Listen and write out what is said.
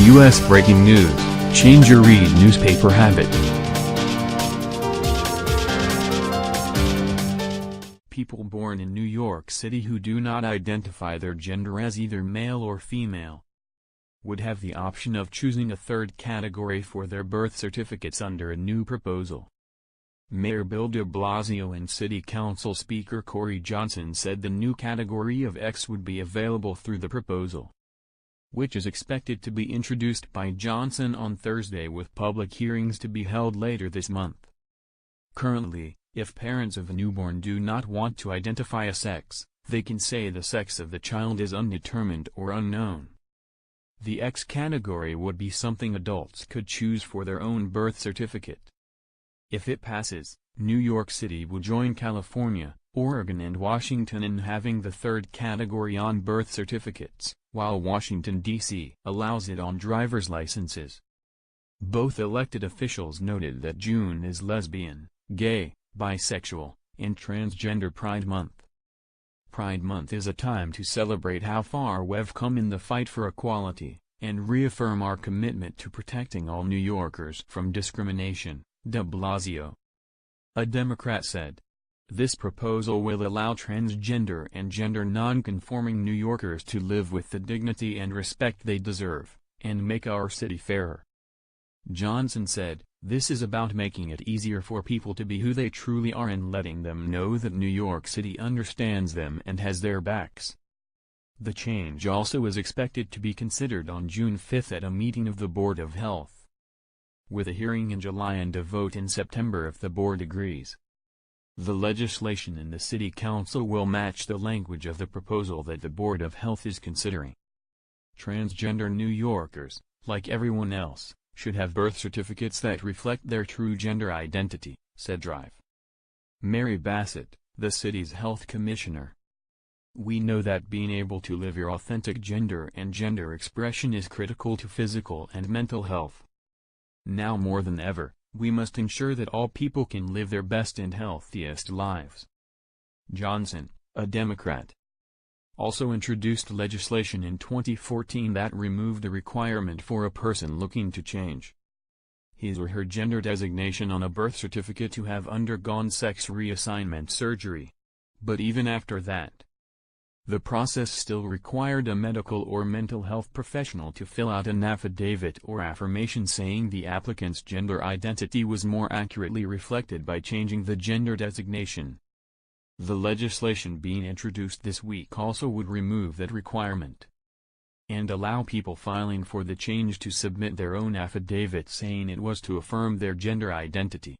U.S. breaking news, change your read newspaper habit. People born in New York City who do not identify their gender as either male or female would have the option of choosing a third category for their birth certificates under a new proposal. Mayor Bill de Blasio and City Council Speaker Corey Johnson said the new category of X would be available through the proposal, which is expected to be introduced by Johnson on Thursday with public hearings to be held later this month. Currently, if parents of a newborn do not want to identify a sex, they can say the sex of the child is undetermined or unknown. The X category would be something adults could choose for their own birth certificate. If it passes, New York City will join California, Oregon and Washington in having the third category on birth certificates, while Washington, D.C. allows it on driver's licenses. Both elected officials noted that June is Lesbian, Gay, Bisexual, and Transgender Pride Month. Pride Month is a time to celebrate how far we've come in the fight for equality, and reaffirm our commitment to protecting all New Yorkers from discrimination, de Blasio, a Democrat, said. This proposal will allow transgender and gender non-conforming New Yorkers to live with the dignity and respect they deserve, and make our city fairer. Johnson said, "This is about making it easier for people to be who they truly are and letting them know that New York City understands them and has their backs." The change also is expected to be considered on June 5 at a meeting of the Board of Health, with a hearing in July and a vote in September if the board agrees. The legislation in the City Council will match the language of the proposal that the Board of Health is considering. Transgender New Yorkers, like everyone else, should have birth certificates that reflect their true gender identity, said Drive. Mary Bassett, the city's health commissioner. "We know that being able to live your authentic gender and gender expression is critical to physical and mental health. Now more than ever, we must ensure that all people can live their best and healthiest lives." Johnson, a Democrat, also introduced legislation in 2014 that removed the requirement for a person looking to change his or her gender designation on a birth certificate to have undergone sex reassignment surgery. But even after that, the process still required a medical or mental health professional to fill out an affidavit or affirmation saying the applicant's gender identity was more accurately reflected by changing the gender designation. The legislation being introduced this week also would remove that requirement and allow people filing for the change to submit their own affidavit saying it was to affirm their gender identity.